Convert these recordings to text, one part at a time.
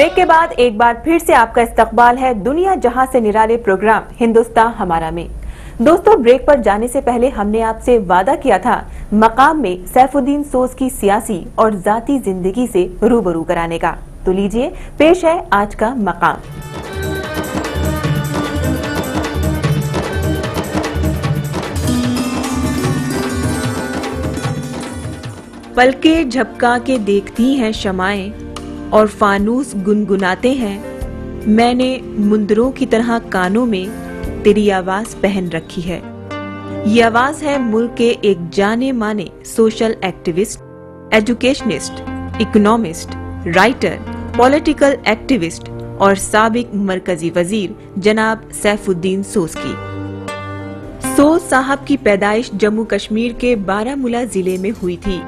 Break के बाद एक बार फिर से आपका इस्तकबाल है दुनिया जहां से निराले प्रोग्राम हिंदुस्तान हमारा में। दोस्तों, ब्रेक पर जाने से पहले हमने आपसे वादा किया था मकाम में सैफुद्दीन सोज की सियासी और जाती जिंदगी से रूबरू कराने का। तो लीजिए, पेश है आज का मकाम। पलके झपका के देखती हैं शमाएं और फानूस गुनगुनाते हैं। मैंने मुंदरों की तरह कानों में तेरी आवाज पहन रखी है। ये आवाज है मुल्क के एक जाने माने social activist, educationist, economist, writer, political activist और साबिक मरकजी वजीर जनाब सैफुद्दीन सोज की। सोज साहब की पैदाइश जम्मू कश्मीर के बारामूला जिले में हुई थी।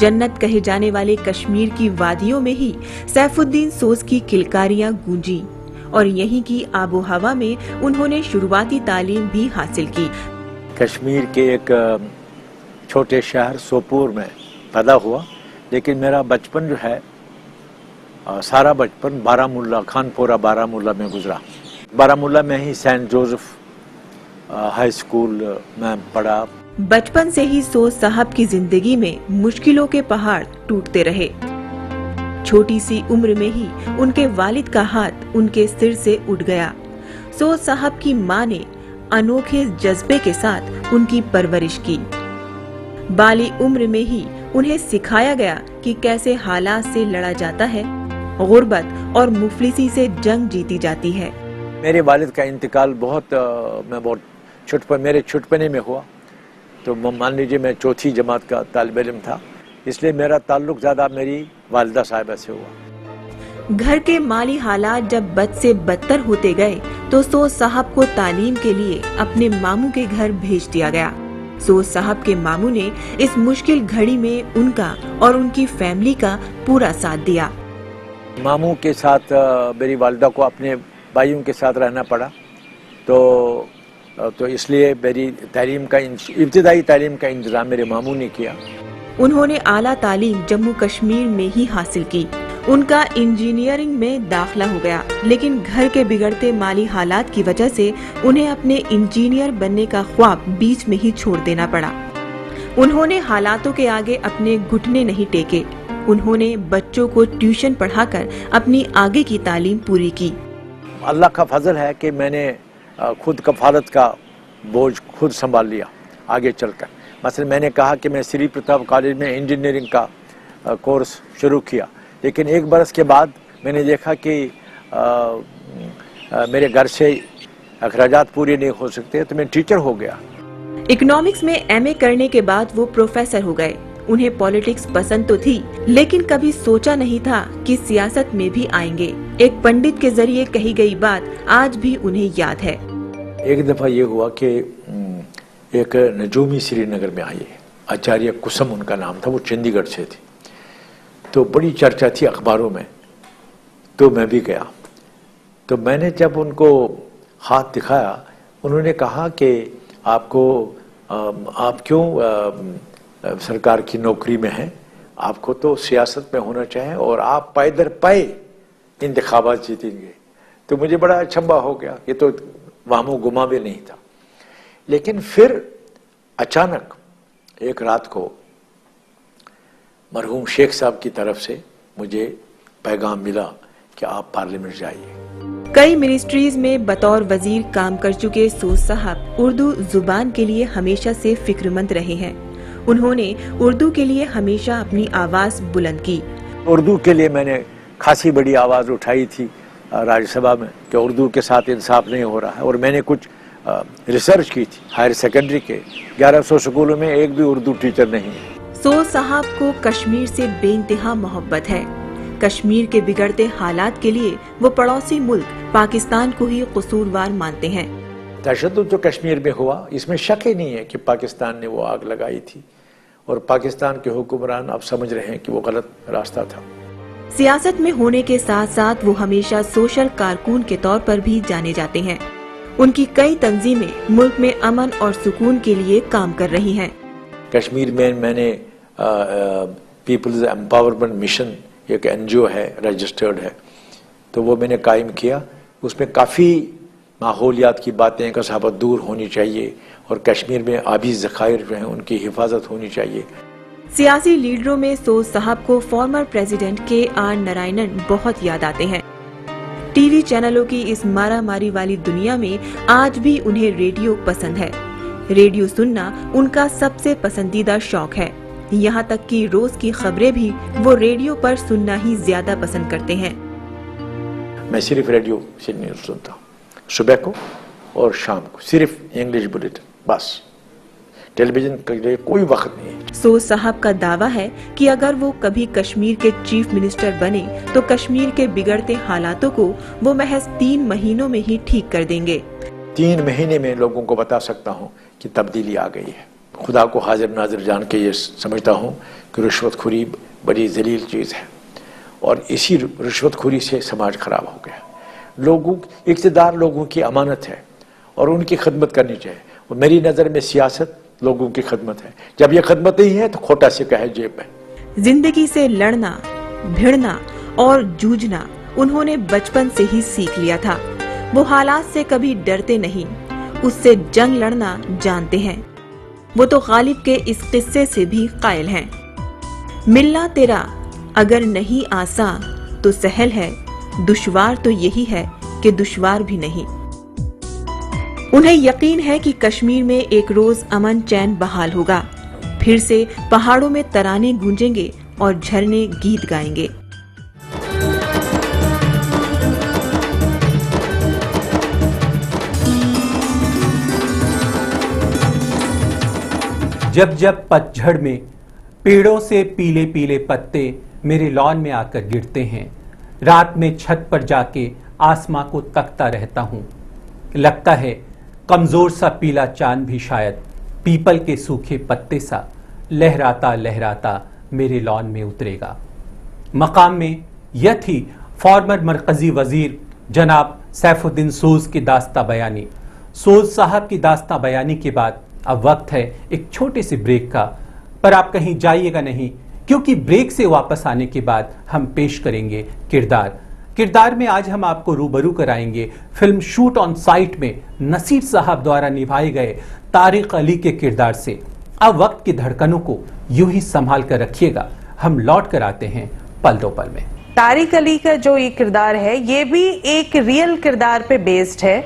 जन्नत कहे जाने वाले कश्मीर की वादियों में ही सैफुद्दीन सोज की किलकारियां गूंजी और यहीं की आबो हवा में उन्होंने शुरुआती तालीम भी हासिल की। कश्मीर के एक छोटे शहर सोपोर में पैदा हुआ, लेकिन मेरा बचपन जो है सारा बचपन बारामूला, खानपुरा बारामूला में गुजरा। बारामूला में ही सेंट जोसेफ हाई स्कूल में पढ़ा। बचपन से ही सोज साहब की जिंदगी में मुश्किलों के पहाड़ टूटते रहे। छोटी सी उम्र में ही उनके वालिद का हाथ उनके सिर से उठ गया। सोज साहब की मां ने अनोखे जज्बे के साथ उनकी परवरिश की। बाली उम्र में ही उन्हें सिखाया गया कि कैसे हालात से लड़ा जाता है, गुर्बत और मुफलिसी से जंग जीती जाती है। मेरे वालिद का इंतकाल मेरे छुटपने में हुआ। तो मान लीजिए मैं चौथी जमात का तालिब इल्म था, इसलिए मेरा ताल्लुक ज्यादा मेरी वालिदा साहिबा से हुआ। घर के माली हालात जब बद से बदतर होते गए तो सोज साहब को तालीम के लिए अपने मामू के घर भेज दिया गया। सोज साहब के मामू ने इस मुश्किल घड़ी में उनका और उनकी फैमिली का पूरा साथ दिया। मामू के साथ मेरी वालिदा को अपने भाइयों के साथ रहना पड़ा, तो इसलिए मेरी इब्तिदाई तालीम का इंतजाम मेरे मामू ने किया। उन्होंने आला तालीम जम्मू कश्मीर में ही हासिल की। उनका इंजीनियरिंग में दाखिला हो गया, लेकिन घर के बिगड़ते माली हालात की वजह से उन्हें अपने इंजीनियर बनने का ख्वाब बीच में ही छोड़ देना पड़ा। उन्होंने हालातों के आगे अपने घुटने नहीं टेके। उन्होंने बच्चों को ट्यूशन पढ़ाकर अपनी आगे की तालीम पूरी की। अल्लाह का फजल है कि मैंने खुद कफालत का बोझ खुद संभाल लिया आगे चलकर। मसलन मैंने कहा कि मैं श्री प्रताप कॉलेज में इंजीनियरिंग का कोर्स शुरू किया, लेकिन एक बरस के बाद मैंने देखा कि मेरे घर से अखराजात पूरे नहीं हो सकते, तो मैं टीचर हो गया। इकोनॉमिक्स में एमए करने के बाद वो प्रोफेसर हो गए। उन्हें पॉलिटिक्स पसंद तो थी, लेकिन कभी सोचा नहीं था कि सियासत में भी आएंगे। एक पंडित के जरिए कही गई बात आज भी उन्हें याद है। एक दफा ये हुआ कि एक नजूमी श्रीनगर में आई, आचार्य कुसुम उनका नाम था, वो चंडीगढ़ से थी। तो बड़ी चर्चा थी अखबारों में, तो मैं भी गया। तो मैंने जब उनको हाथ दिखाया, उन्होंने कहा कि आप क्यों सरकार की नौकरी में है, आपको तो सियासत में होना चाहिए और आप पाए पाए इंतखाबात जीतेंगे। तो मुझे बड़ा अचंभा हो गया, ये तो वामो गुमा भी नहीं था। लेकिन फिर अचानक एक रात को मरहूम शेख साहब की तरफ से मुझे पैगाम मिला कि आप पार्लियामेंट जाइए। कई मिनिस्ट्रीज में बतौर वजीर काम कर चुके सोज साहब उर्दू जुबान के लिए हमेशा से फिक्रमंद रहे हैं। उन्होंने उर्दू के लिए हमेशा अपनी आवाज बुलंद की। उर्दू के लिए मैंने खासी बड़ी आवाज उठाई थी राज्यसभा में कि उर्दू के साथ इंसाफ नहीं हो रहा है, और मैंने कुछ रिसर्च की थी। हायर सेकेंडरी के 1100 स्कूलों में एक भी उर्दू टीचर नहीं है। सोज साहब को कश्मीर से बेइंतहा मोहब्बत है। कश्मीर के बिगड़ते हालात के लिए वो पड़ोसी मुल्क पाकिस्तान को ही कसूरवार मानते हैं। तशद्दुद जो कश्मीर में हुआ, इसमें शक ही नहीं है कि पाकिस्तान ने वो आग लगाई थी, और पाकिस्तान के हुक्मरान अब समझ रहे हैं कि वो गलत रास्ता था। सियासत में होने के साथ साथ वो हमेशा सोशल कारकुन के तौर पर भी जाने जाते हैं। उनकी कई तंजीमें मुल्क में अमन और सुकून के लिए काम कर रही हैं। कश्मीर में मैंने पीपल्स एम्पावरमेंट मिशन एक एनजीओ है, रजिस्टर्ड है, तो वो मैंने कायम किया। उसमें काफ़ी माहौलियात की बातें, कसावत दूर होनी चाहिए और कश्मीर में आबी ज़खायर जो हैं उनकी हिफाजत होनी चाहिए। सियासी लीडरों में सोज साहब को फॉर्मर प्रेसिडेंट KR नारायणन बहुत याद आते हैं। टीवी चैनलों की इस मारामारी वाली दुनिया में आज भी उन्हें रेडियो पसंद है। रेडियो सुनना उनका सबसे पसंदीदा शौक है। यहाँ तक कि रोज की खबरें भी वो रेडियो पर सुनना ही ज्यादा पसंद करते हैं। मैं सिर्फ रेडियो से न्यूज़ सुनता हूँ, सुबह को और शाम को, सिर्फ इंग्लिश बुलेटिन, बस। टेलीविजन के लिए कोई वक्त नहीं है। सोज साहब का दावा है कि अगर वो कभी कश्मीर के चीफ मिनिस्टर बने तो कश्मीर के बिगड़ते हालातों को वो महज 3 महीनों में ही ठीक कर देंगे। 3 महीने में लोगों को बता सकता हूँ कि तब्दीली आ गई है। खुदा को हाजिर नाजिर जान के ये समझता हूँ कि रिश्वतखोरी बड़ी जलील चीज़ है और इसी रिश्वतखोरी से समाज खराब हो गया। लोगों, इक़्तिदार लोगों की अमानत है और उनकी खिदमत करनी चाहिए। और मेरी नज़र में सियासत लोगों की खिदमत है। जब ये खिदमत नहीं है तो खोटा सिक्का है जेब में। जिंदगी से लड़ना, भिड़ना और जूझना उन्होंने बचपन से ही सीख लिया था। वो हालात से कभी डरते नहीं, उससे जंग लड़ना जानते हैं। वो तो गालिब के इस किस्से से भी कायल हैं। मिलना तेरा अगर नहीं आसान तो सहल है, दुश्वार तो यही है कि दुश्वार भी नहीं। उन्हें यकीन है कि कश्मीर में एक रोज अमन चैन बहाल होगा। फिर से पहाड़ों में तराने गूंजेंगे और झरने गीत गाएंगे। जब जब पतझड़ में पेड़ों से पीले पीले पत्ते मेरे लॉन में आकर गिरते हैं, रात में छत पर जाके आसमां को तकता रहता हूं। लगता है कमजोर सा पीला चांद भी शायद पीपल के सूखे पत्ते सा लहराता लहराता मेरे लॉन में उतरेगा। मकाम में यह थी फॉर्मर मरकजी वजीर जनाब सैफुद्दीन सोज की दास्ता बयानी। सोज साहब की दास्ता बयानी के बाद अब वक्त है एक छोटे से ब्रेक का, पर आप कहीं जाइएगा नहीं, क्योंकि ब्रेक से वापस आने के बाद हम पेश करेंगे किरदार में आज हम आपको रूबरू कराएंगे फिल्म शूट ऑन साइट में नसीर साहब द्वारा निभाए गए तारिक अली के किरदार से। अब वक्त की धड़कनों को यूं ही संभाल कर रखिएगा, हम लौट कर आते हैं पल दो पल में। तारिक अली का जो ये किरदार है ये भी एक रियल किरदार पे बेस्ड है।